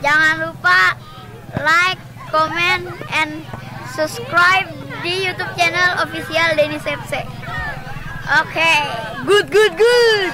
Jangan lupa like, comment, and subscribe di YouTube channel official Dennis FC. Oke, good.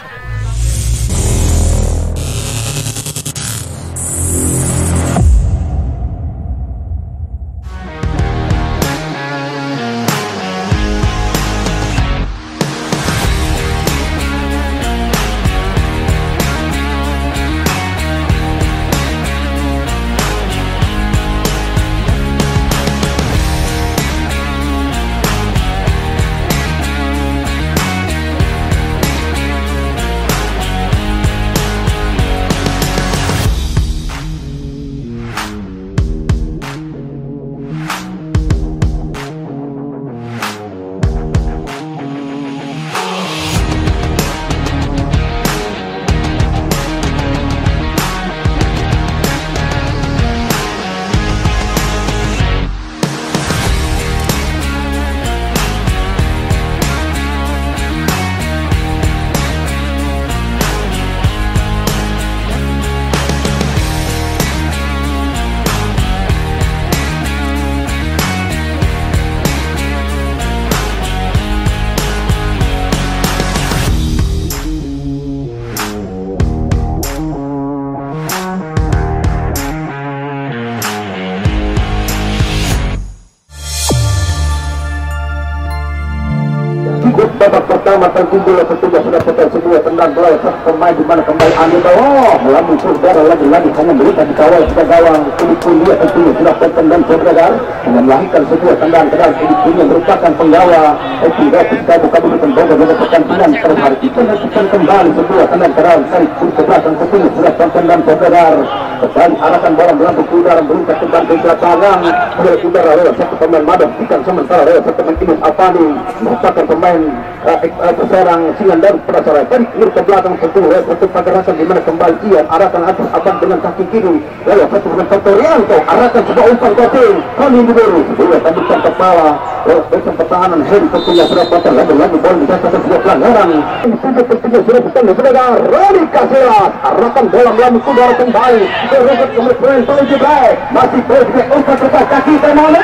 Babak pertama terkumpul tentunya sudah putar sebuah tendang bola pemain di mana kembali Andi bawah melambung saudara lagi hanya berikan dikawal sudah gawang Kuliah tentunya sudah bertendang saudara dengan melahirkan sebuah tendang ke dalam Kuliah merupakan penggawa Operatif Kabupaten Bogor dengan pertandingan pada hari itu menentukan kembali sebuah tendang ke dalam tarik ke belakang tentunya sudah bertendang saudara kembali arahkan bola melambung ke udara berangkat ke belakang ke lapangan oleh udara lewat satu pemain Madam ikan sementara lewat satu pemain Inus Avani merupakan pemain seorang singan dari Prasarai tarik ke belakang tentunya satu pergerakan di mana kembali Ian arahkan atas abang dengan kaki kiri lewat satu pemain Torianto arahkan sebuah umpan koting kali ini baru sebuah tandukkan kepala lewat besar pertahanan Heri tentunya sudah patah lagi bola dikatakan sebuah pelanggaran ini tentunya sudah bertanding sudah Roni Casillas arahkan bola melambung ke udara kembali berangkat ke pemain paling baik masih bergerak umpan terbang kaki Temane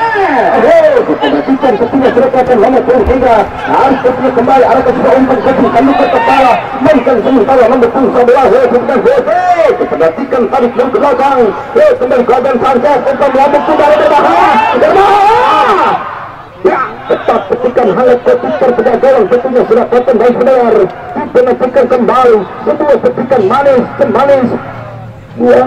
perhatikan tentunya sudah patah nomor 23 harus tentunya kembali arahkan sebuah umpan koting tandukkan kepala mainkan sementara nomor 11 kemudian Jose perhatikan tarik ke belakang kembali Gordon Sanchez umpan melambung ke udara berbahaya ya tetap petikan hangat petikan penjagaan tentunya sudah potong baik benar dipenatikan kembali sebuah petikan manis ya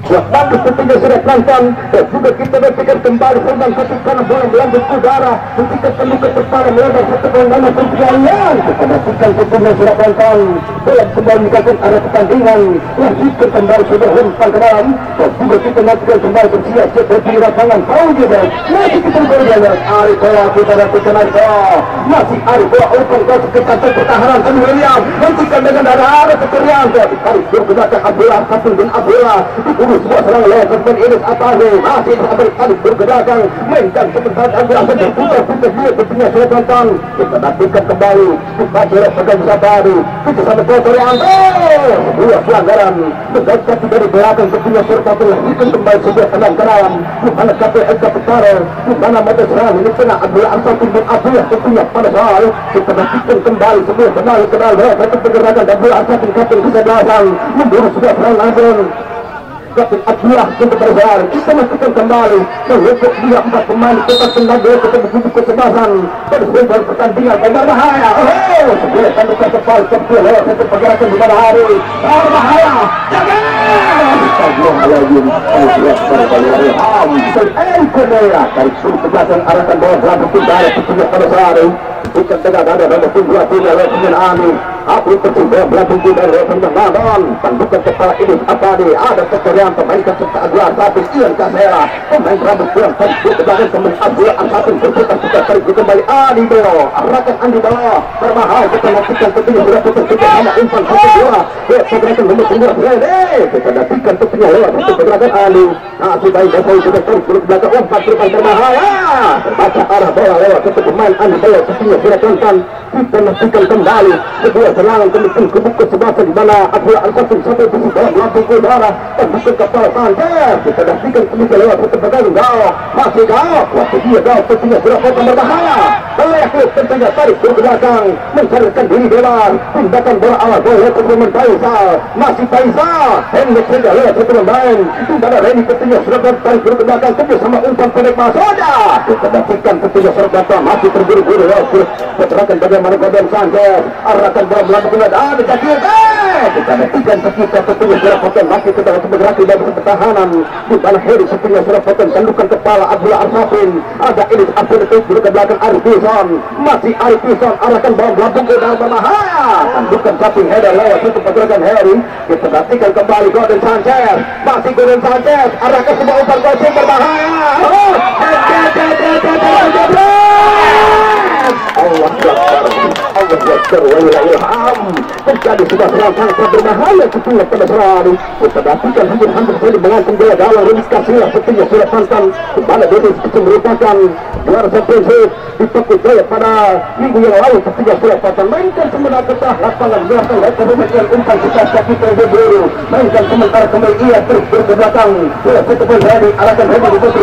bagus tentunya sudah pelan-pelan dan juga kita berpikir kembali tentang ketika bola melambung ke udara ketika perlu ke kepala melebar satu nama perjalanan perhatikan tentunya sudah pelan-pelan bola kembali dikatakan arah pertandingan lanjutkan kembali sudah umpan ke dalam dan juga kita nantikan kembali bersiap-siap di lapangan tahu juga masih kita berjalan Ari bola kita nantikan masih Ari bola umpan ke kantong pertahanan dan William nantikan dengan arah kekerian tarik bergerak Abdullah Kapten dan Abdullah sebuah serangan lewat teman Inus Avani masih tarik bergerakkan mainkan sebentar Abdullah berputar dia tentunya sudah tonton kita nantikan kembali kita jelas pegang Sabari kita sama Torianto sebuah pelanggaran mendekat dari belakang tentunya serta terlakukan kembali sebuah tenang keram di mana KPL Kapetaro di mana mata serang ini kena Abdullah Al-Fatih dan Abdullah tentunya pada soal kita nantikan kembali sebuah kenal satu pergerakan Abdullah Al-Fatih Kapten bisa belakang memburu sebuah serang langsung Kapten Abdullah untuk berjalan kita masukkan kembali menghukum dia 4 pemain tetap tenaga kita begitu kecerdasan pada sebuah pertandingan berbahaya sebuah tandukan kepala kecil satu pergerakan di mana hari berbahaya jangan tarik suruh ke belakang arahkan bola belakang ke udara tentunya pada sehari bukan tengah dada nomor 2 lewat dengan Amin Abu tercubah belakang ke udara lewat dengan Madon tandukan kepala Inus Avani ada kekerian pemainkan serta Abdullah Sabit Ian Kasera pemain rambut kurang tarik ke belakang pemain Abdullah Al-Fatih berputar kita tarik kembali Andi Belo arahkan Andi Belo berbahaya kita nantikan tentunya sudah putar kita nama umpan kedua pergerakan nomor 2 kita nantikan tentunya lewat satu pergerakan Ali masih baik Jokowi sudah tarik ke belakang umpan terbang berbahaya terbaca arah bola lewat satu pemain Andi Belo tentunya sudah tonton kita nantikan kembali sebuah serangan kembali ke sebelah di mana Abdullah Al-Qasim sampai di dalam lambung udara dan bukan kepala Sanchez. Kita saksikan kembali lewat pertebakan gawang, masih gawang, waktu dia gawang tentunya sudah potong berbahaya. Bayaklis tentunya tarik ke belakang, mencarikan diri bebas, tindakan bola awal boleh kemudian Faisal, masih Faisal, Hendrik sudah lewat satu pemain, di mana Reni tentunya sudah tarik ke belakang, tentu sama umpan pendek Masoda. Kita saksikan tentunya Sergata masih terburu-buru lewat pergerakan bagaimana Gordon Sanchez, arahkan bola melambung ada Jakir. Kita saksikan sekitar tentunya sudah potong masih kita bergerak di dalam pertahanan, di mana Heri tentunya sudah potong tandukan kepala Abdullah Arsafin, ada Ilis Abdul Latif ke belakang Arif Wilson, masih Arif Wilson arahkan bola melambung udara berbahaya, tandukan samping header lewat untuk pergerakan Heri. Kita saksikan kembali Gordon Sanchez, masih Gordon Sanchez arahkan sebuah umpan crossing berbahaya. Allah Akbar, Allah Akbar, walillahilham. Terjadi sudah sangat berbahaya ketika pada sehari. Kita saksikan hampir saja mengantung bola gawang Remis Kasilah sepertinya sudah santan. Kembali Denis itu merupakan juara championship di Tokyo Jaya pada minggu yang lalu ketika sudah santan. Mainkan sementara ketah lapangan belakang lepas pemain umpan kita kita berburu. Mainkan sementara kembali ia terus ke belakang. Sudah satu pun ready arahkan ready di betul.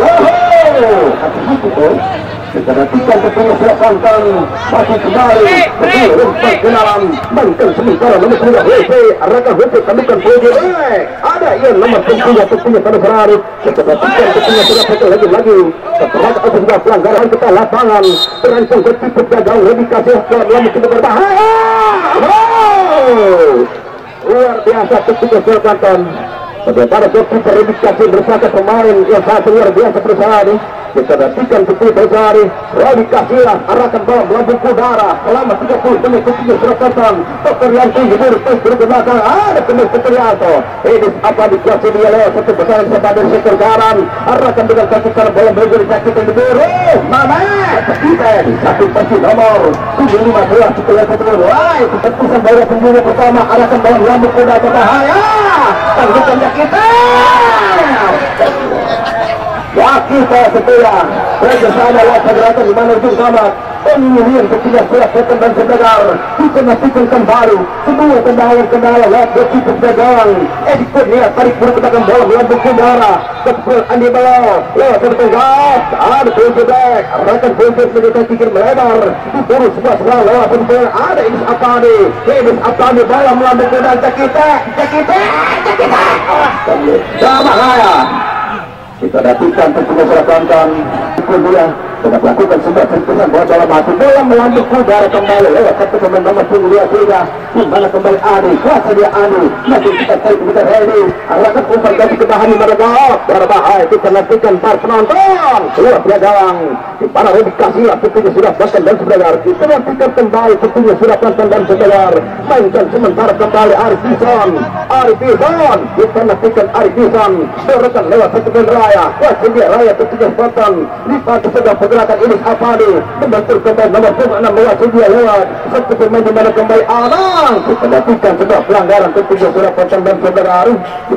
Hati-hati kita nantikan tentunya sudah santan masih kembali umpan ke dalam, mainkan sementara nomor 2 WP arahkan WP tandukan poin. Ada ia nomor tentunya pada Ferrari. Kita nantikan tentunya sudah satu lagi setelah ada sebuah pelanggaran kita lapangan terancam bertipuk gagal lebih kasih dalam kita berbahaya. Luar biasa tentunya sudah santan. Bagaimana goalkeeper Remis Kasih bersama pemain yang sangat luar biasa bersama. Kita nantikan seperti Besari Remis Kasih arahkan bola melambung udara selama 30 menit ketika sudah potong. Dr. Yanti terus ke belakang, ada kembali ke Trianto. Ini apa dikuasai dia lewat satu besaran sebagai sektor garan, arahkan dengan kaki kanan bola bergerak sakit yang diburu. Mama Stephen satu pasti nomor 715 setelah satu mulai keputusan bola pengguna pertama arahkan bola melambung udara berbahaya. Tanggupan kita kita setia bersama wakil gerakan di mana ujung sama penyelidikan ketiga surat potong dan sebegar kita matikan kembali kedua kendala lewat begitu pegang Edik Kurnia tarik buru ke bola melambung udara kepul Andi Balo lewat tertengah ada Pulsebek arahkan Pulsebek menjadi kikir melebar diburu sebelah sebelah lewat tertengah ada Inis Apani bola melambung udara Jakita berbahaya. Kita dapatkan tentunya seragam kedua sudah melakukan sebuah sentuhan bola dalam hati bola melambung udara kembali lewat satu pemain nomor 23 di mana kembali Adi kuasa dia Adi masih kita tarik kita ready arahkan umpan ganti ke bahan di mana gawang berbahaya. Kita nantikan para penonton keluar dia gawang di mana Remis Kasih tentunya sudah bahkan dan sebelah kita nantikan kembali tentunya sudah tonton dan sebelah mainkan sementara kembali Arif Wilson kita nantikan Arif Wilson berrekan lewat satu pemain Raya kuasa dia Raya tentunya spontan lipat sedang pergerakan Inis Apani membentur kembali nomor 26 mewakili dia lewat satu pemain di mana kembali Anang. Kita lakukan sebuah pelanggaran tentunya sudah potong dan sebelah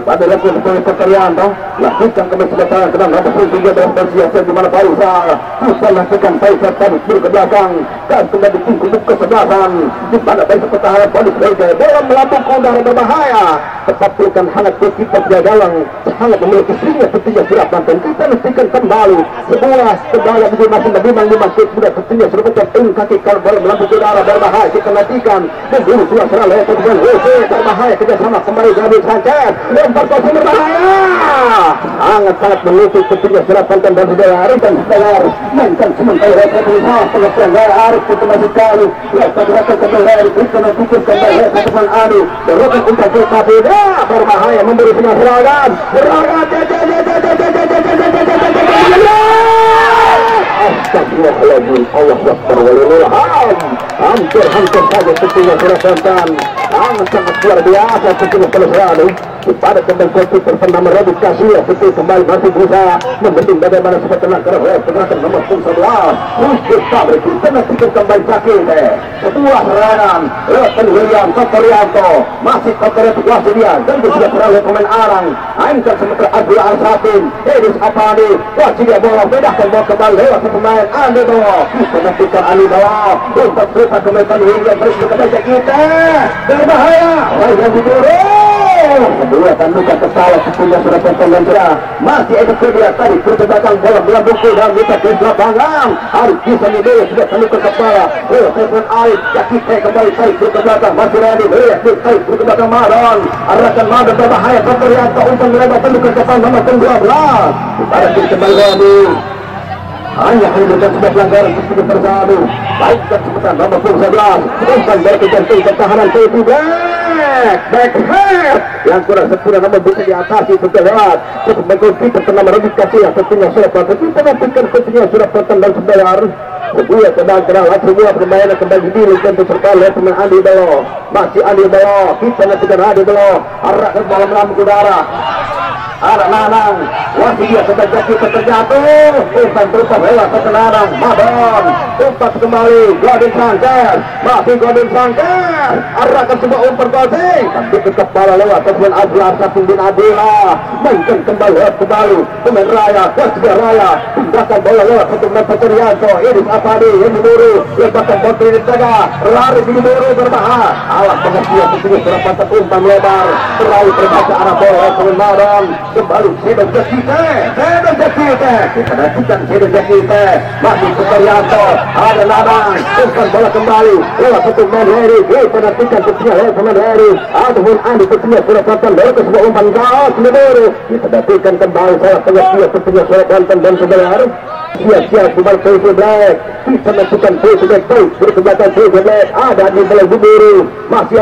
pada lakukan sebuah Perkarianto lakukan kembali sebelah tangan kenal nomor 23 dalam persiapan di mana Faisal kita lakukan Faisal tarik buru ke belakang dan kembali ditinggung ke sebelahan di mana Faisal pertahanan polis Reja bola melambung udara berbahaya tetap pelukan hangat goalkeeper dia gawang sangat memiliki swingnya tentunya sudah banten. Kita nantikan kembali sebuah kembali di masing memang sudah tentunya sudah potong kaki kalau bola melambung udara berbahaya. Kita nantikan dan dulu sudah serang lewat dengan WC berbahaya kerjasama kembali David Sanchez lempar crossing berbahaya sangat menutup tentunya sudah banten dan sudah dan setelah mainkan sementara rekod usaha pengepian gaya Arif itu masih kali lewat gerakan kembali kita nantikan kembali lewat teman Adi berrokan umpan kita beda berbahaya memberi sebuah serangan Astagfirullahaladzim Allah Akbar walillahilham hampir saja tentunya sudah santan sangat luar biasa sejenis selalu pada kembali konflik pertama Robert Kasih seperti kembali masih berusaha membentuk bagaimana seperti tenang gerakan nomor 11 Rushdie Sabri kita nantikan kembali sakit sebuah serangan lewat William Kotorianto masih Kotorianto kuasa dia dan sudah berada oleh pemain Arang mainkan sementara Abdul Al-Satin Edis Apani kuasa dia bola bedahkan bola kembali lewat pemain Andi Bawa kita nantikan Andi Bawa untuk serta kembali William terus bekerja kita berbahaya William Bidoro kedua tandukan kepala sepunya sudah tertolong cerah masih ada kedua tadi berdebatkan bola buku dan kita ke lapangan harus bisa nih sudah tandukan kepala Stephen Aib kita kembali tarik ke belakang masih ready tarik ke belakang Maron arahkan Maron berbahaya Kotorianto untuk melebar tandukan kepala nomor 12 pada kembali ready hanya menunjukkan sebuah pelanggaran tersebut bersatu baik dan sebentar nomor 11 bukan dari kejantung pertahanan T2 backhand yang kurang sempurna namun bisa diatasi sudah lewat cukup mengikuti pertama Robert Kasih tentunya sudah patut kita nantikan tentunya sudah potong dan sebelar sebuah sedang terang semua permainan kembali diri tentu serta oleh pemain Andi Belo masih Andi Belo kita nantikan Andi Belo arahkan bola melambung udara arah Nanang masih dia sedang jatuh terjatuh umpan berupa lewat sekenarang Madon umpan kembali Godin Sangker masih Godin Sangker arahkan semua umpan Godin tapi ke kepala lewat teman Abdul Arsatin bin Abdillah mainkan kembali lewat kembali pemain Raya Wasda Raya pindahkan bola lewat teman Kotorianto Edis Apadi yang diburu lebarkan bola ini saja lari diburu berbahaya alah pengertian tersebut berapa umpan lebar terlalu terbaca arah bola pemain Madon kembali Sedon Jakite kita nantikan Sedon Jakite masih Kotorianto ada Nanang umpan bola kembali lewat satu Manheri kita nantikan tentunya lewat Manheri ataupun Andi tentunya sudah patah lewat ke sebuah umpan gas Medoro kita nantikan kembali salah pengertian tentunya sudah Banten dan sebelar siap-siap kembali Tracy Black kita nantikan Tracy Black baik berkembatan Tracy Black ada di bola Medoro masih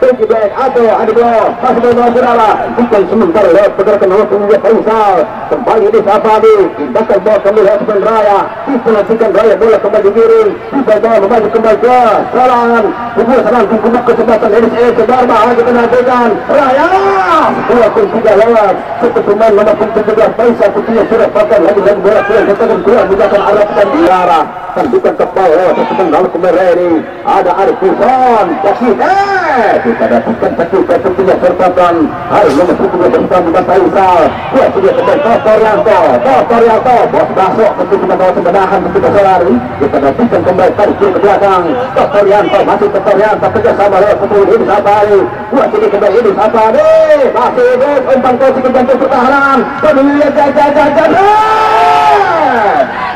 Tracy Black atau Andi Blo masih bola berala bukan sementara lewat pergerakan nomor punya Faisal kembali di Safadi pindahkan bola kembali lewat pemain Raya kita nantikan Raya bola kembali giring kita bola memaju kembali ke serangan sebuah serangan kumpul kesempatan Edis Darma kita nantikan Raya bola pun tidak lewat seperti pemain nomor 17 Faisal punya sudah patah lagi dan bola keluar menggunakan arah dan diarah tandukan kepala lewat seperti lalu kemarin ini ada Arif Wilson kita dapatkan satu tentunya sertakan harus nomor 17 bersama Faisal buat sudah kembali Kotorianto bos basok tentu kita bawa sembedahan tentu keselari kita dapatkan kembali tarik ke belakang Kotorianto masih Kotorianto kerjasama lewat sepuluh ini Sabari buat ini kembali ini Sabari masih umpan kursi ke jantung pertahanan penulia jajan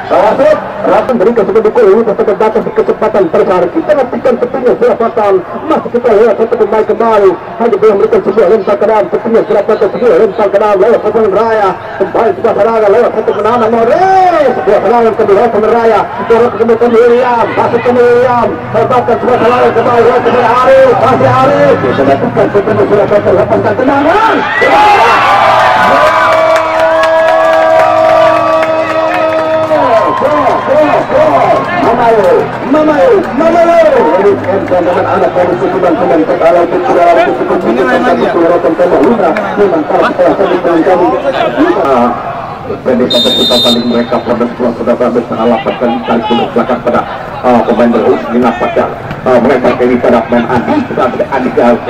Bawasut Ratan berikan sebuah dukul ini tetap batas kesempatan tersari kita nantikan tentunya selapatan masih kita lewat satu pemain kembali hanya boleh memberikan sebuah lempar ke dalam tentunya selapatan sebuah lempar ke dalam lewat pemain Raya kembali sebuah serangan lewat satu menanam Morris sebuah serangan kedua pemain Raya dorong kemudian William masuk ke William terbatas sebuah serangan kembali lewat pemain Arif masih Arif kita nantikan tentunya selapatan lepaskan tendangan Mamayo anak dari susunan teman kalau ini main lagi ya jadi sampai kita saling mereka pada setelah sudah berada salah kali belakang pada pemain terus dinampakkan mereka kini pada pemain Andi sudah ada Andi tarik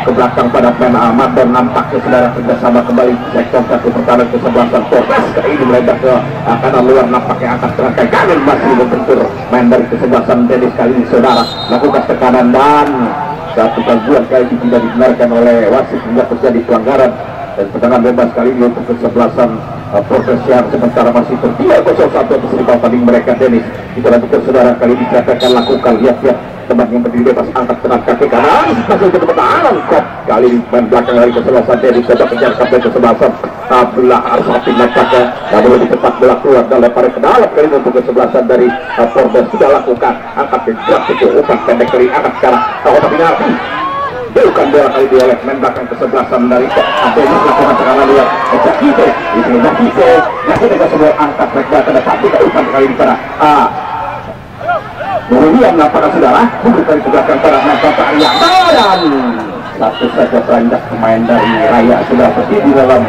ke belakang pada pemain Ahmad dan nampaknya saudara kerjasama kembali sektor satu pertahanan kesebelasan Torres kali ini melebar ke kanan luar nampaknya akan terangkai kanan masih membentur main dari kesebelasan Dennis kali ini saudara lakukan tekanan dan satu gangguan kali ini tidak dibenarkan oleh wasit hingga terjadi pelanggaran dan tendangan bebas kali ini untuk kesebelasan proses yang sementara masih tertinggal 0-1 atas rival tanding mereka Dennis kita lanjutkan saudara kali ini akan lakukan lihat-lihat teman yang berdiri bebas angkat tenang kaki kanan masih ke pertahanan kok kali ini main belakang lari kesebelasan Dennis coba kejar sampai kesebelasan Abdullah Arsafi nampaknya namun lebih cepat bola keluar dan lempar ke dalam kali ini untuk kesebelasan dari Porter sudah lakukan angkat ke gerak itu umpan pendek kali angkat sekarang tapi nanti bukan bola kali dia oleh main belakang kesebelasan dari ada ini melakukan serangan luar Jakite ini Jakite sebuah angkat mereka pada tapi tak umpan kali ini pada William nampaknya saudara memberikan ke belakang pada Pak Arya dan satu saja beranjak pemain dari Raya sudah berdiri di dalam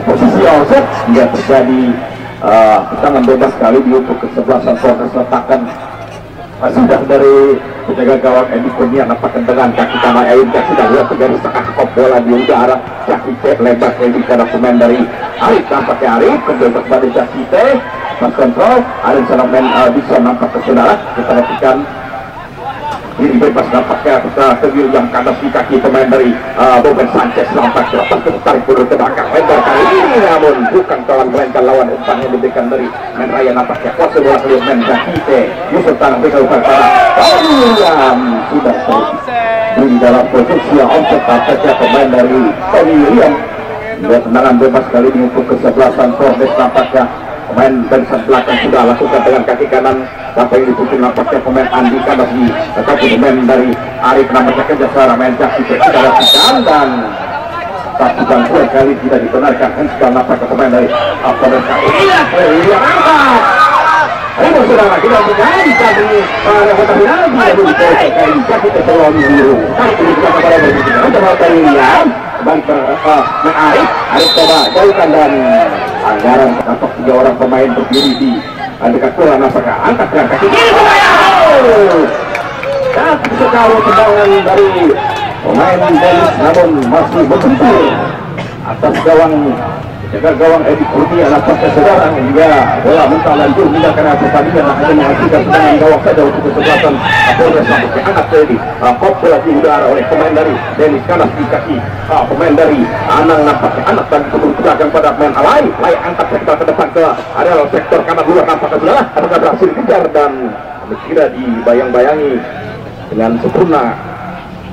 posisi offset hingga terjadi tangan bebas kali di untuk kesebelasan Polres letakkan sudah dari penjaga gawang Edi Kurnia nampakkan dengan kaki kanan Aida sudah lihat garis tengah kop bola di udara kaki cek lebar Edi karena pemain dari Arif nampaknya Arif kembali pada kaki teh pas kontrol Arif sana main bisa nampak ke saudara kita lakukan diri bebas nampaknya kita kegil yang kandas di kaki pemain dari Boben Sanchez nampak lepas ke tarik mundur ke belakang lebar kali ini namun bukan kawan melainkan lawan umpan yang diberikan dari main Raya nampaknya kuasa bola kelihatan main Jakite Yusuf tanah berikan umpan pada sudah di dalam posisi yang offset nampaknya pemain dari Tony William buat tendangan bebas kali ini untuk kesebelasan Polres nampaknya pemain dari belakang sudah lakukan dengan kaki kanan sampai diputus nampaknya pemain Andi Kadasi tetapi pemain dari Arif nampaknya kerjasama main Jaki tidak lakukan dan satu gangguan kali tidak dibenarkan dan sudah nampaknya pemain dari Polres ini angkat ini saudara kita berjalan di pada kota final tidak boleh Jaki terlalu biru tapi kita kepada begitu coba kali William kembali ke Arif coba jauhkan dan anggaran tampak 3 orang pemain berdiri di dekat bola nampaknya angkat dengan kaki kiri dan sekali tendangan dari pemain Dennis namun masih berbentur atas gawang jaga gawang Edi Kurnia nampaknya saudara juga bola mentah lanjut tidak karena pertandingan hanya menghasilkan tendangan gawang saja untuk kesebelasan Polres nampaknya angkat Edi kop bola di udara oleh pemain dari Dennis kanas di kaki pemain dari Anang nampaknya anak dan turun ke belakang pada pemain Alai angkat sektor ke depan ke adalah sektor kanan luar nampaknya saudara apakah berhasil dikejar dan kira dibayang-bayangi dengan sempurna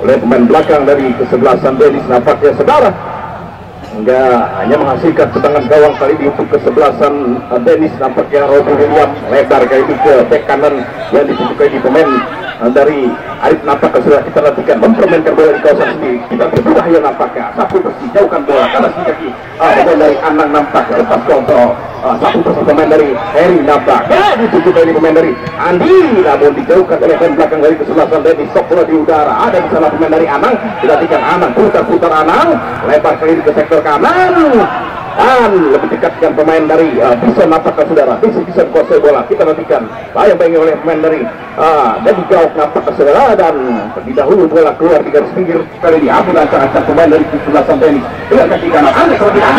oleh pemain belakang dari kesebelasan Dennis nampaknya saudara hingga hanya menghasilkan tendangan gawang kali ini untuk kesebelasan Dennis nampaknya Robi William lebar kali ini ke bek kanan yang ditujukan di pemain dari Arif nampaknya sudah kita nantikan mempermainkan bola di kawasan sendiri kita berbahaya nampaknya sapu bersih jauhkan bola kanan di kaki pemain dari Anang nampaknya lepas kontrol satu bersih pemain dari Heri nampaknya ditujukan di pemain dari Andi namun dijauhkan oleh pemain belakang dari kesebelasan Dennis stop bola di udara ada di sana pemain dari Anang dilatihkan Anang putar Anang lebar kali ini ke sektor kanan dan lebih dekat dengan pemain dari Bison nampaknya saudara bisa kuasai bola kita nantikan bayang-bayang oleh pemain dari Dedi Gauk nampaknya saudara dan terlebih dahulu bola keluar di garis pinggir kali ini ambil ancang-ancang pemain dari kesebelasan Dennis dengan kaki kanan Andi kalau tidak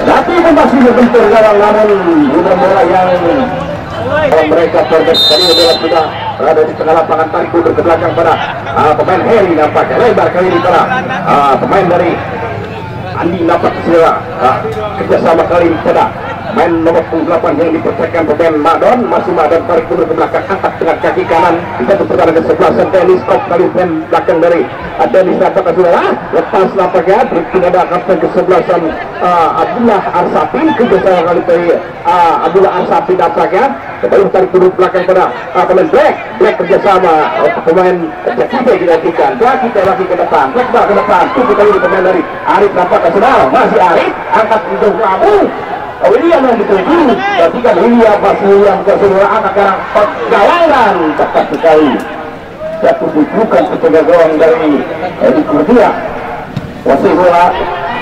tapi pun masih berbentur gawang namun bola yang mereka Polres kali ini sudah berada di tengah lapangan tarik mundur ke belakang pada pemain Heri nampaknya lebar kali ini pada pemain dari Andi nampaknya saudara kerjasama kali ini pada main nomor 8 yang dipercayai pemain Madon masih Madon tarik mundur ke belakang angkat dengan kaki kanan kita pertandingan kesebelasan Dennis stop kali pemain belakang dari Dennis nampaknya saudara lepas nampaknya tidak ada kapten kesebelasan Abdullah Arsafin kerjasama kali dari Abdullah Arsafin nampaknya kembali tarik mundur belakang pada pemain Black kerjasama pemain Jakite dilakukan Jakite lagi ke depan Black ke depan tunggu kali pemain dari Arif nampaknya saudara masih Arif angkat di jauh kamu William yang dituju ketika William ke seluruh anak karang gawangan tepat sekali satu tujukan penjaga gawang dari Edi Kurnia wasit bola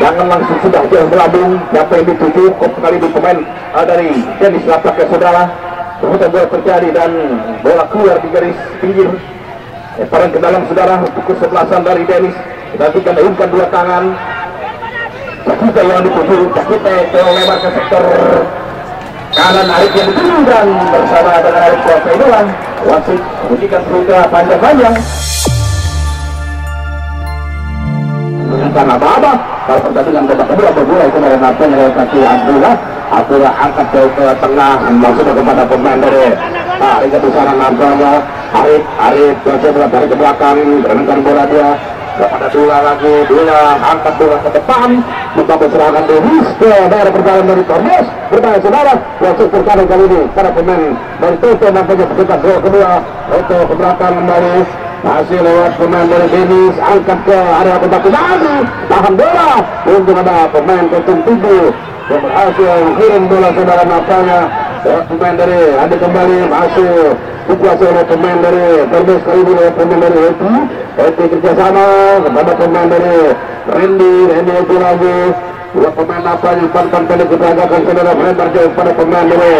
jangan langsung sudah jauh melambung siapa yang dituju kok sekali di pemain dari Dennis nampaknya saudara kemudian bola terjadi dan bola keluar di garis pinggir lemparan ke dalam saudara untuk kesebelasan dari Dennis kita nantikan umpan dua tangan kita yang dituju kita lebar ke sektor kanan Arif yang dituju dan bersama dengan Arif kuasa inilah wasit memberikan peluang panjang-panjang bukan apa-apa kalau pertandingan babak kedua bermula itu dari Nathan yang kaki Abdullah angkat jauh ke tengah maksudnya kepada pemain dari Riga Busana Nabrama Arif bercoba dari ke belakang berenangkan bola dia kepada Dula angkat bola ke depan membangun serangan Dennis ke daerah perjalanan dari Torres berbahaya saudara wasit pertandingan kali ini para pemain dari Toto nampaknya berdekat gol kedua Toto ke belakang kembali masih lewat pemain dari Dennis, angkat ke area kotak penalti, tahan bola, untuk ada pemain ketum 7 yang berhasil kirim bola saudara nampaknya. Pemain dari ada kembali masuk dikuasai oleh pemain dari Terbes kali ini oleh pemain dari Eti kerjasama kepada pemain dari Randy itu lagi dua pemain nampaknya pantan pendek diperagakan saudara melebar jauh pada pemain dari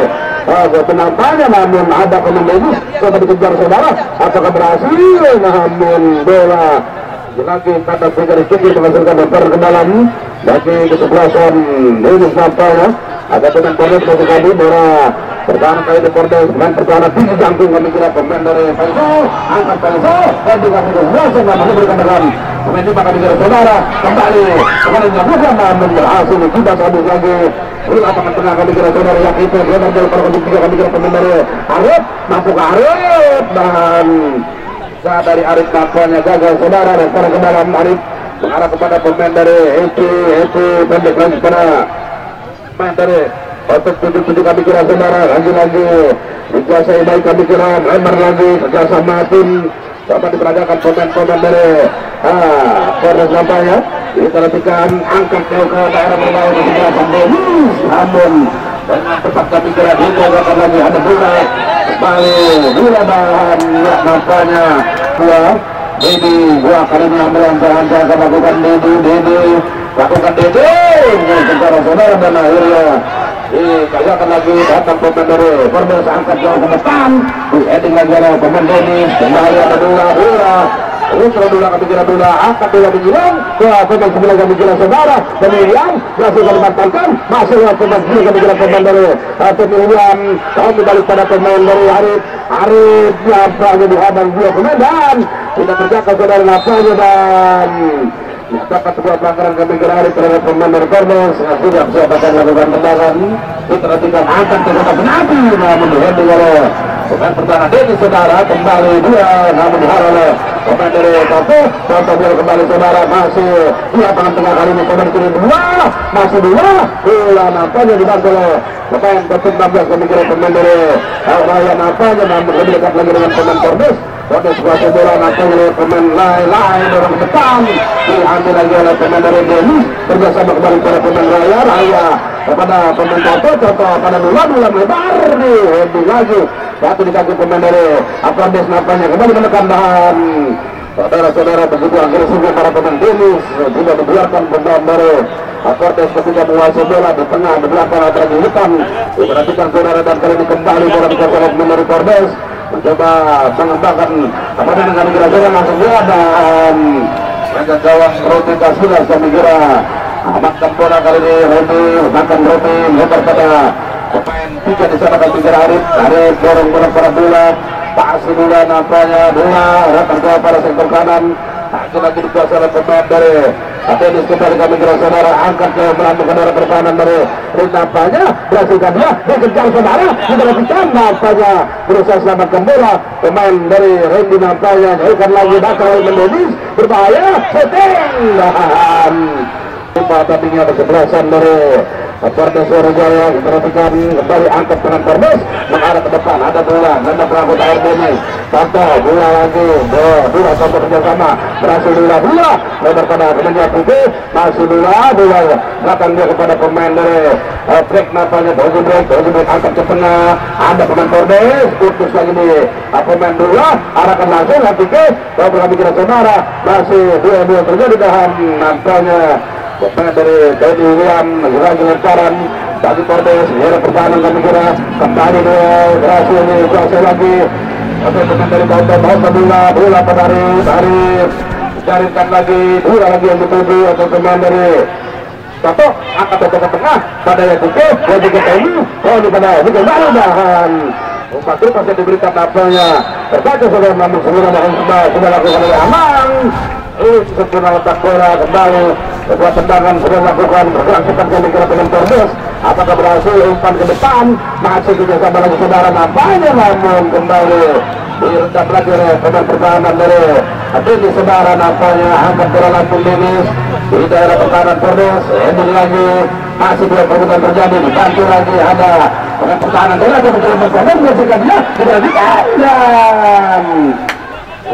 penampaknya, namun ada pemain Dennis coba dikejar saudara, apakah berhasil? Namun bola lagi kata pikir sedikit menghasilkan lebar ke dalam bagi kesebelasan Dennis nampaknya. Ada pemain Pordes satu kali bola pertahanan kali di Pordes, pemain pertahanan tinggi jantung kami kira pemain dari Paiso, angkat Paiso dan juga berhasil memberikan dalam pemain ini kami kira saudara kembali kemarin dilakukan namun berhasil kita habis lagi bola tangan tengah kami kira saudara yang itu lebar jauh pada kondisi tiga kami kira pemain dari Arif masuk ke Arif dan saat dari Arif nampaknya gagal saudara dan sekarang ke dalam Arif mengarah kepada pemain dari Eti pendek lagi pada pemain dari otot 7 kami kira saudara lagi dikuasai baik kami kira lebar lagi kerjasama tim coba diperagakan pemain dari Pordes nampaknya kita nantikan angkat ke daerah berbawah di sebelah sampai namun dengan tepat kami kira diperagakan lagi ada bola kembali bola bahan nampaknya Dedi dua kali mengambil jalan lakukan Dedi lakukan secara saudara dan akhirnya dikayakkan lagi datang pemain dari Pordes angkat jauh ke depan heading lagi oleh pemain Dennis kembali ada bola kami kira bola angkat bola digilang ke pemain sebelah kami kira saudara pemilihan berhasil dimanfaatkan masuk ke pemain sebelah kami kira pemain dari pemilihan kami balik pada pemain dari Arif nampaknya dihadang dua pemain dan tidak terjaga saudara nampaknya dan dapat sebuah pelanggaran kami kira Arif terhadap pemain dari Pordes tidak bisa melakukan tendangan kita nantikan angkat ke kotak penalti namun diheading oleh pemain pertahanan Dennis saudara kembali dua namun dihalau oleh pemain dari Kafe contoh bola kembali saudara masih di lapangan tengah kali ini pemain kiri masih dua bola nampaknya dibantu oleh pemain ketum 16 kami kira pemain dari Raya nampaknya namun lebih dekat lagi dengan pemain Pordes kuasa bola nampaknya oleh pemain lain dorong ke depan diambil lagi oleh pemain dari Dennis kerjasama kembali pada pemain Raya kepada pemain contoh pada bola lebar di heading lagi satu di kaki pemain dari Pordes nampaknya kembali menekan dan saudara-saudara begitu agresifnya para pemain Dennis tidak dibiarkan pemain dari Pordes ketika menguasai bola di tengah di belakang atau di depan diperhatikan saudara dan kali ini kembali bola dikuasai oleh pemain dari Pordes mencoba mengembangkan dengan kira-kira langsung dia dan mereka gawang roti kasilas kami kira makan bola kali ini makan roti lebar pada pemain tiga di sana kami kira Arif dorong bola pada bola pasti bola nampaknya bola rata ke pada sektor kanan lagi dikuasai oleh pemain dari Dennis kembali kami kira saudara angkat ke melantuk ke daerah pertahanan dari nampaknya berhasilkan dia dikejar saudara kita lakukan nampaknya berusaha selamatkan bola pemain dari Randy nampaknya jauhkan lagi bakal oleh Dennis berbahaya setting dan tadinya kesebelasan dari Pordes Surabaya diperhatikan kembali angkat dengan Pordes mengarah ke depan ada bola nanda perangkut air Dennis contoh bola lagi bola contoh kerjasama berhasil bola lebar pada pemainnya Putih masih bola belakang dia kepada pemain dari break nampaknya Dozi break angkat ke tengah ada pemain Pordes putus lagi nih pemain bola arahkan langsung nanti ke kami kira saudara masih dua terjadi dan nampaknya pemain dari Teddy William lagi lemparan bagi Pordes era pertahanan kami kira kembali berhasil dikuasai lagi pemain dari bola pada Arif carikan lagi bola lagi yang dituju atau pemain dari Tato angkat ke tengah pada yang tutup lagi ke Teddy di pada kembali bahan Pasir pasti diberikan nampaknya terbaca saudara namun semua bahan sudah lakukan oleh Amang sempurna letak bola kembali sebuah tendangan sudah dilakukan berlangsungkan kali kira dengan Pordes apakah berhasil umpan ke depan masih kerjasama lagi saudara nampaknya namun kembali diredam lagi oleh pemain pertahanan dari Dennis saudara nampaknya angkat bola langsung Dennis di daerah pertahanan Pordes ini lagi masih dua perbuatan terjadi dibantu lagi ada pemain pertahanan dari lagi pertahanan Pordes menyaksikan dia tidak dan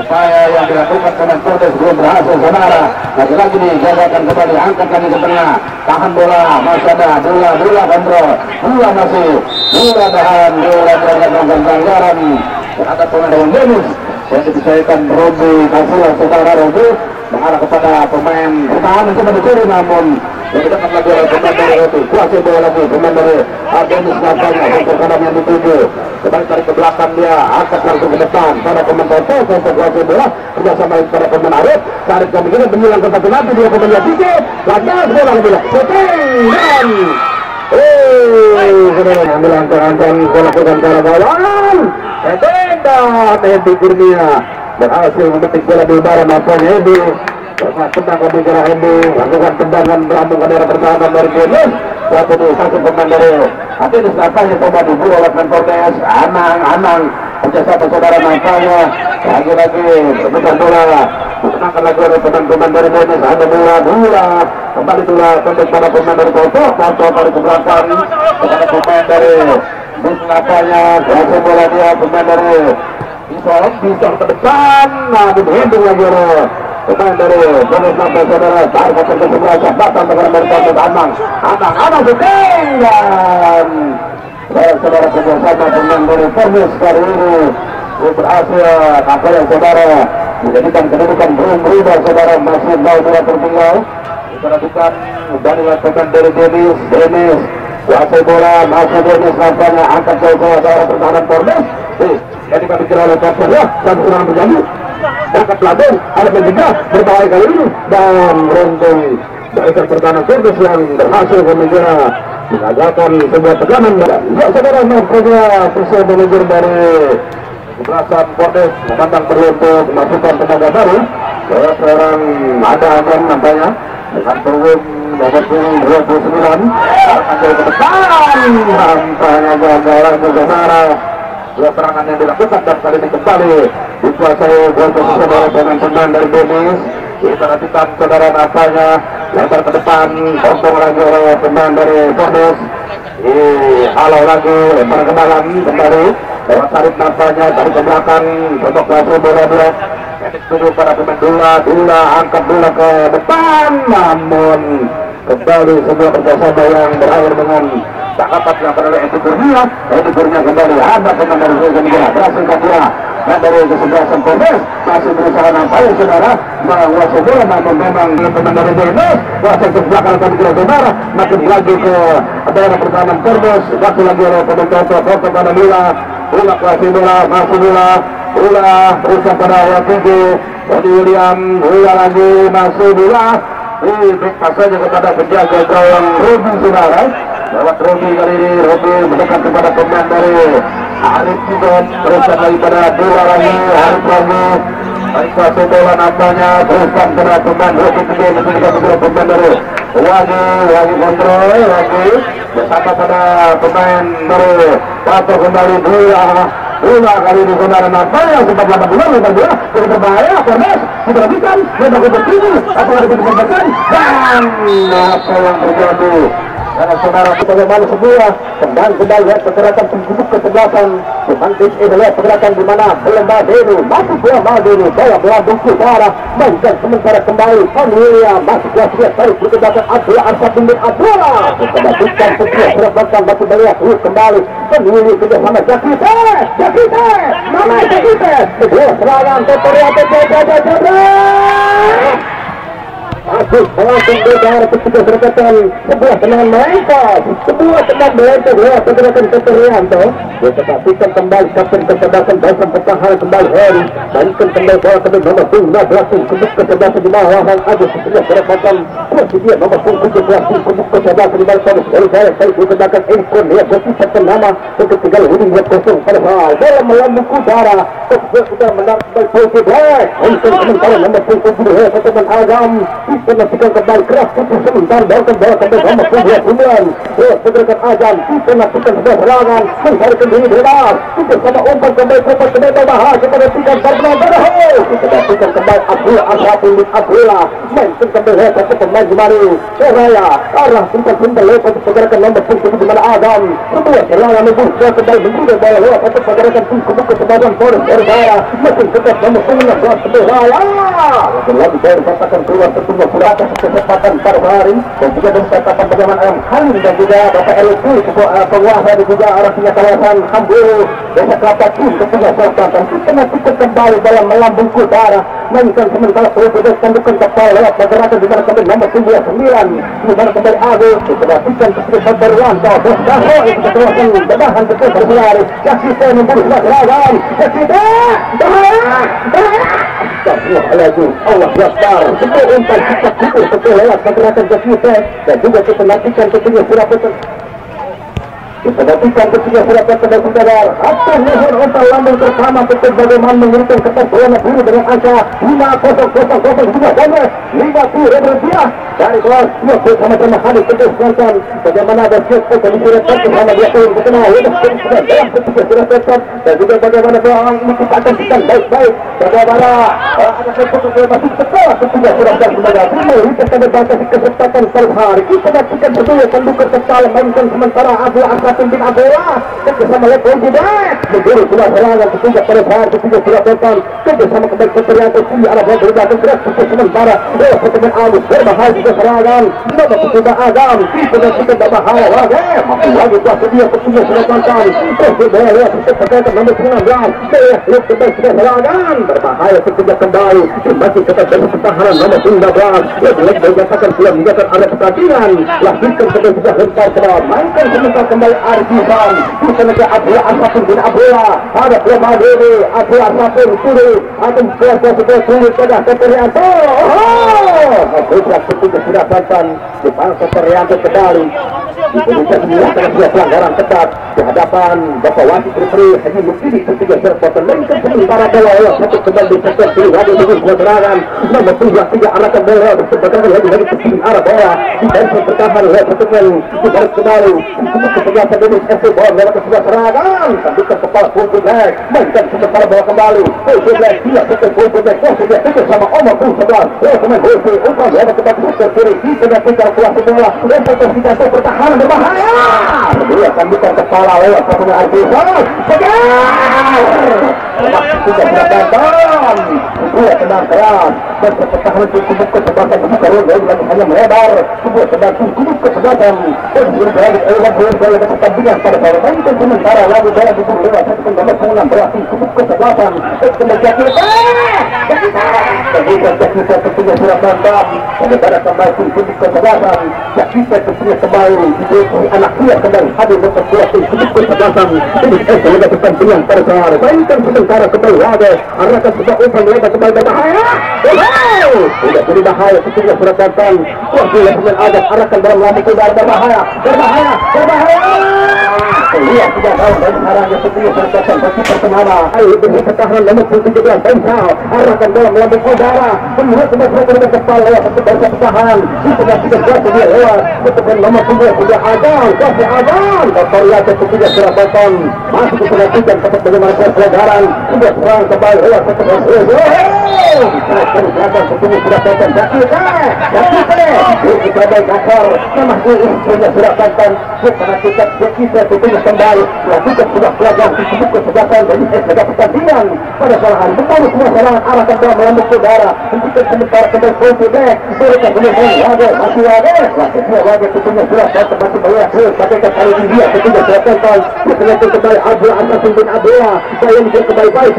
upaya yang dilakukan dengan Cordes belum berhasil saudara. Lagi-lagi nih gerakan kembali, angkat lagi ke tengah, tahan bola, masih ada bola kontrol, bola masih, bola tahan, bola pelanggaran ada pemain dengan Dennis yang dipercayakan Robi Kasila saudara. Robi mengarah kepada pemain pertahanan coba dicuri, namun yang kita akan lagi pemain dari Robi kuasai bola lagi pemain dari Dennis nampaknya untuk kanan yang dituju kembali tarik ke belakang, dia angkat langsung ke depan pada pemain Toto untuk kuasai bola kerjasama pada pemain Arif tarik ke begini menyilang ke satu nanti dia pemain Yatike lantas bola bola shooting dan ambil angka-angka melakukan cara gawang Hendi Kurnia berhasil memetik bola di udara nampaknya Hendi tendang ke bicara Hendi lakukan tendangan melambung ke daerah pertahanan dari Dennis satu pemain dari Atenis nampaknya coba diburu oleh Cordes Anang kerjasama saudara nampaknya lagi-lagi rebutan bola dikenakan lagi oleh pemain dari Dennis ada bola kembali bola untuk para pemain dari Toto tarik ke belakang kepada pemain dari nampaknya berhasil bola dia pemain dari bisa ke depan namun Hendi lagi pemain dari Dennis sampai saudara tarik ke sebelah datang dengan dari Toto Anang syuting dan saudara kerjasama pemain dari Cordes kali ini berhasil nampaknya saudara menjadikan kedudukan belum berubah saudara, masih 0-2 tertinggal diperhatikan dari pemain dari Dennis kuasai bola masih Dennis nampaknya angkat jauh saudara pertahanan Cordes jadi kami kira oleh Cordes ya dan serangan berjanji angkat ladang ada juga berbahaya kali ini dan Rontoy dari pertahanan Cordes yang berhasil mengira mengagalkan sebuah tekanan ya saudara nampaknya selesai manajer dari Keberatan Cordes memandang perlu untuk memasukkan tenaga baru seorang ada yang nampaknya dengan turun nomor 29 akan ke depan nampaknya gagal lagi saudara. Dua serangan yang dilakukan dan kali ini kembali dikuasai gol posisi oleh pemain dari Dennis. Diperhatikan saudara nampaknya lebar ke depan kosong lagi oleh pemain dari Cordes. Halau lagi lebar ke dalam kembali lewat tarik nampaknya dari ke belakang untuk langsung bola Edik tuju pada pemain Dula angkat bola ke depan namun kembali sebuah kerjasama yang berakhir dengan tangkapan yang oleh Edik Kurnia kembali ada pemain dari Zezania berhasil Katia dan dari kesebelasan Cordes masih berusaha nampaknya saudara menguasai bola namun memang pemain dari Dennis kuasai ke belakang tadi kira saudara makin lagi ke daerah pertahanan Cordes waktu lagi oleh pemain Toto pada bola kuasai bola masih bola berusaha pada Yatike William bola lagi masih bola berikan saja kepada penjaga gawang Robi saudara lewat Robi kali ini Robi mendekat kepada pemain dari Arif juga berusaha lagi pada bola lagi Arif lagi baik kuasai bola nampaknya berusaha pada pemain Robi juga mendekat kepada pemain dari lagi kontrol lagi bersama pada pemain dari Tato kembali bola kali ini saudara nampaknya sempat lebar bola jadi berbahaya Cordes diperhatikan lebar ke tinggi atau ada diperhatikan dan apa yang terjadi karena saudara bagaimana sebuah kembali lihat pergerakan penduduk kesebelasan Mantis ini lihat pergerakan di mana Madeni masih bola Madeni bola bungkus saudara mainkan sementara kembali William masih kuat tarik berkebelakang Abdullah Arsyad bin Abdullah diperhatikan sebuah pergerakan batu melihat kembali Willy kerjasama Jakite mana Jakite sebuah serangan tutorial Asus langsung di daerah ketika berdekatan sebuah tendangan melengkap sebuah tendangan melengkap lewat pergerakan Keterianto diperhatikan kembali kapten kecerdasan dasar pertahanan kembali Heri mainkan kembali bola ke nomor 15 kebuk kecerdasan di bawah Wahang Agus setelah berdekatan kursi dia nomor 17 kebuk kecerdasan di bawah Thomas dari saya diperhatikan Enkon dia berpisah nama untuk tinggal winning buat kosong pada hal bola melambung udara sudah menang kembali posisi black untuk sementara nomor 17 teman Agam diperhatikan kembali keras untuk sementara bawahkan bola sampai nomor 29 pergerakan Agam diperhatikan sebuah serangan mencarikan diri bebas bersama umpan kembali berbahaya kepada tiga Sarna Baraho diperhatikan kembali Abdullah Arsyad bin Abdullah mainkan kembali satu pemain Jumari Seraya arah simpan lepas pergerakan nomor 17 bagaimana Adam sebuah serangan membuka kembali membuka bola lewat satu pergerakan tim kebuka sebagian poros berbahaya mesin ketat namun tengah kelas berbahaya lagi dari katakan keluar sebuah kurata kesempatan pada hari dan juga mencatatkan bagaimana Ayam Khalil dan juga Bapak LQ penguasa dan juga arahnya kawasan Hamburu desa Kelapa tim kepunya selatan dan tengah tiket kembali dalam melambung udara mainkan sementara peluang tandukan kepala lewat pergerakan di mana kembali nomor 99 di mana kembali Agus diperhatikan keputusan Berwanto Bosdaho itu ketuasan bedahan betul berlari kasih saya membunuh serangan kasih bahaya lagi Allah Akbar betul umpan kita kukur betul lewat pergerakan kasih saya dan juga diperhatikan keputusan Surabaya diperhatikan ketika sudah terkena saudara atas leher ontal lambung bersama betul bagaimana memberikan ketentuan biru dengan angka 5000 juga banyak 50 rupiah dari kelas 20 sama-sama hadir teruskan bagaimana ada siap kondisi retak bersama dia pun berkenal sudah dalam ketika sudah tetap dan juga bagaimana doang menciptakan sistem baik-baik bagaimana ada keputusan masih setelah ketika sudah saudara ini kita batasi kesempatan per hari kita perhatikan betul pendukung kepala mainkan sementara Abu pimpin Abola bersama Lepo Jidat menjadi sebuah serangan ketiga pada saat ketiga sudah datang bersama kembali keterian kiri arah bola berbahaya keras sementara pertemuan Agus berbahaya juga serangan nomor ketiga Adam sudah kita berbahaya lagi lagi kuasa dia ketiga sudah datang berbahaya seperti nomor 19 lihat kembali sudah serangan berbahaya ketiga kembali masih tetap dari pertahanan nomor 19 lagi berjatakan sudah menjadikan ada perhatian lahirkan kembali sudah lempar ke bawah mainkan sementara kembali Arifan bukan saja Abdullah Asapun bin Abdullah ada Prema Dewi Abdullah Asapun Suri atau kuasa sebuah Suri pada Keterianto Abdullah ketika sudah datang di mana Keterianto kembali diberikan menyerahkan sebuah pelanggaran ketat di hadapan Bapak Wasit Referi Haji Muksidi ketiga serpotan mainkan sementara bola satu kembali di sektor kiri lagi dengan sebuah serangan nomor 3 arahkan bola bersebagian lagi ke sini arah bola di dalam pertahanan oleh pertemuan di baris kembali sebelah Denis FC bola lewat ke sebelah serangan tandukan kepala Pulpul Black mainkan sementara bola kembali Pulpul Black dia setel Pulpul Black sudah setel sama Omar Pul 11 pemain Pulpul umpan lewat ke bagian sektor kiri sudah tinggal kuasa bola lempar ke sini pertahanan berbahaya dia tandukan kepala lewat ke pemain Arifan sudah datang sebuah tenang keras dan pertahanan cukup ke sebelah terus lagi hanya melebar sebuah sedang cukup ke sebelah dan berlari oleh pertandingan pada saat itu sementara lagu bola di bawah satu nomor 9 berarti cukup ke sebelasan kemudian kita ketiga surat bantam pada kembali cukup ke sebelasan kita ketiga kembali anak dia kembali hadir untuk kuasa cukup ke sebelasan ini sebagai pertandingan pada saat mainkan sementara kembali lagi arahkan sebuah umpan lebar kembali berbahaya sudah jadi bahaya ketiga surat bantam waktu yang ada arahkan dalam lambung udara berbahaya lihat sudah tahu dan arahnya setia berkata bagi pertemuan ayo beri pertahanan nomor 17 Bensal arahkan dalam lambung udara melihat sebuah dengan kepala lewat satu bangsa pertahanan di tengah tiga jatuh dia lewat ketemuan nomor 9 sudah Adam kasih Adam dan lihat ketiga sudah botol masuk ke tengah tiga tempat bagaimana pelanggaran sudah serang kembali lewat satu bangsa belakang setuju sudah botol kita baik akar namanya istrinya sudah botol kita tentunya kembali melakukan sebuah pelajaran disebut kesebelasan dari sebagai pertandingan pada salahan betul semua serangan arahkan dalam melambung udara hentikan sementara kembali Pulpul mereka benar-benar masih lagi tentunya sudah botol masih banyak bagaikan kali ini dia tentunya sudah botol setelah itu kembali Abdullah Asapun bin Abdullah saya menjadi kembali baik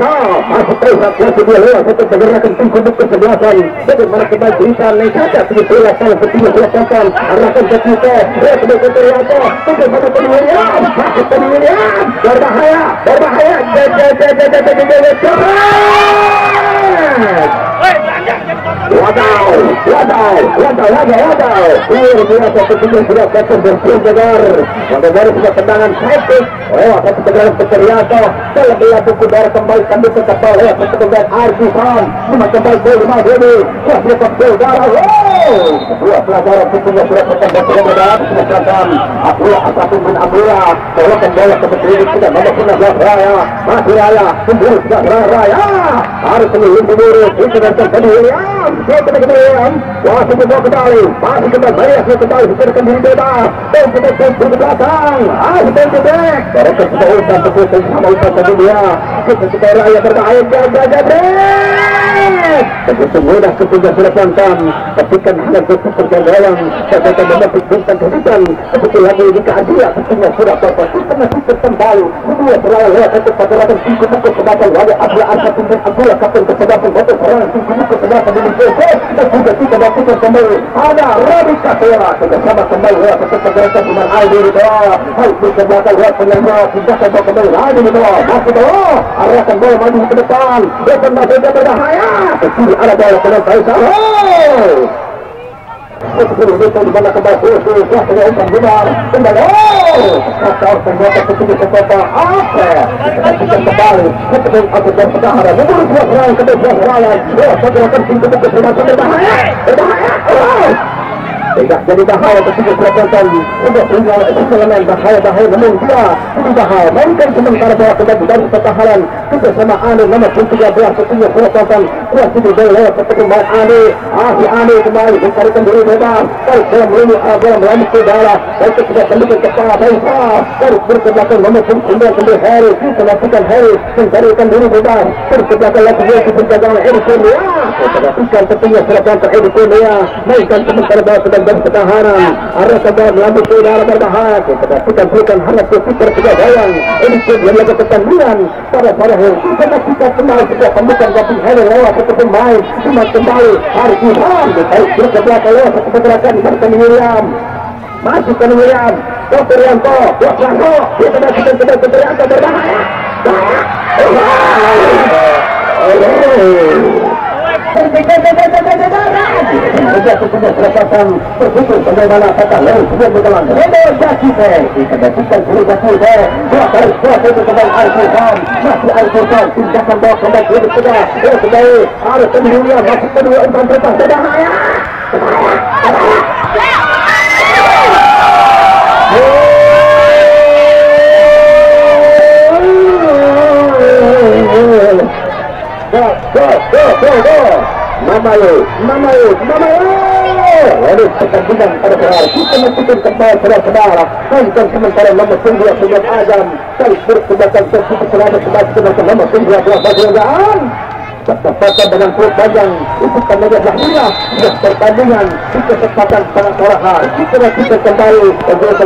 masuk Faisal kuasa dia lewat untuk menggerakkan tim kebuka kesebelasan bagaimana kembali berikan saja setelah kalau tentunya sudah botol arahkan ke kita sebagai Keterianto bagaimana penuhnya berbahaya wadaw luar biasa tentunya sudah datang bersegar bagaimana sudah tendangan cantik satu tendangan Keterianto dalam melambung udara kembali tanduk ke kapal pertemuan Arifan cuma kembali bola Dewi kuasa udara Dua pelajaran tentunya sudah bertambah dalam kesempatan Abdullah Asapun bin Abdullah tolongkan bola ke berdiri sudah nomor 16 Raya masih Raya kembali sudah Raya harus menyelin dulu itu dan terjadi William dia William masih dibawa kembali masih kembali banyak kembali diberikan diri bebas dan kita ke belakang kita back mereka sudah urusan terputus sama urusan dunia kita Raya berbahaya jaga begitu mudah ketika sudah pelan ketika hanya berpikir gawang ketika memetik bintang kehidupan begitu lagi jika dia ketika sudah berpikir karena kita kembali kedua berlalu lewat itu pada latar tinggi buku sebatan wajah Abdullah Asapun bin Abdullah kapten kesebatan batu serangan tinggi buku sebatan di Indonesia dan juga kita lakukan kembali ada Rabi Kasera kita sama kembali lewat itu pergerakan dengan Aldi di bawah hal bisa belakang lewat penyerang pindahkan bawa kembali Aldi di bawah masih bawah arahkan bola maju ke depan depan masih berbahaya kecil ada bola ke depan Sepuluh meter di mana kembali sudah dengan umpan benar kembali kacau senjata kecil sekolah apa kita kembali ketemu aku dan pertahanan nomor 2 serangan ke depan serangan segerakan pintu buku semacam berbahaya tidak jadi bahaya ketika berpental untuk tinggal elemen bahaya namun dia itu bahaya mainkan sementara bola kembali dari pertahanan kita sama Ani nomor 13 ketika berpental kuat itu dari lewat pertemuan Ani kembali mencarikan diri bebas dari bola melambung ke dalam dan sudah kembali ke kepala dari berkebelakang nomor 9 kembali Harry melakukan Harry mencarikan diri bebas berkebelakang lagi dia ke penjagaan Edison perhatikan tentunya berpental Edison mainkan sementara bola sedang dari pertahanan arah kembali melambung ke dalam berbahaya kita berikan hangat berpikir kegagalan ini yang lagi pertandingan pada kita kembali sebuah pembukaan tapi Harry lewat satu pemain cuma kembali harus Ilham ditarik ke belakang lewat satu pergerakan diberikan William masukkan William Terianto kita masukkan ke Terianto berbahaya Sejak sudah selesai berpikir bagaimana kata lalu sudah berjalan Rebo Jasifeh dikendalikan dulu Jasifeh dua kali itu kembali Al-Furqan masih Al-Furqan tindakan bawa kembali lebih sudah kembali harus kedua masuk kedua umpan berpas berbahaya Go Mamayo lalu pertandingan pada saudara kita masukin kembali saudara mainkan sementara nomor 9 Sujud Azam kali berkebatan tersusun selama sebagai nomor 9 Badrian bertepatan dengan klub panjang itu kan media lahirnya pertandingan di kesempatan sangat orang kita kembali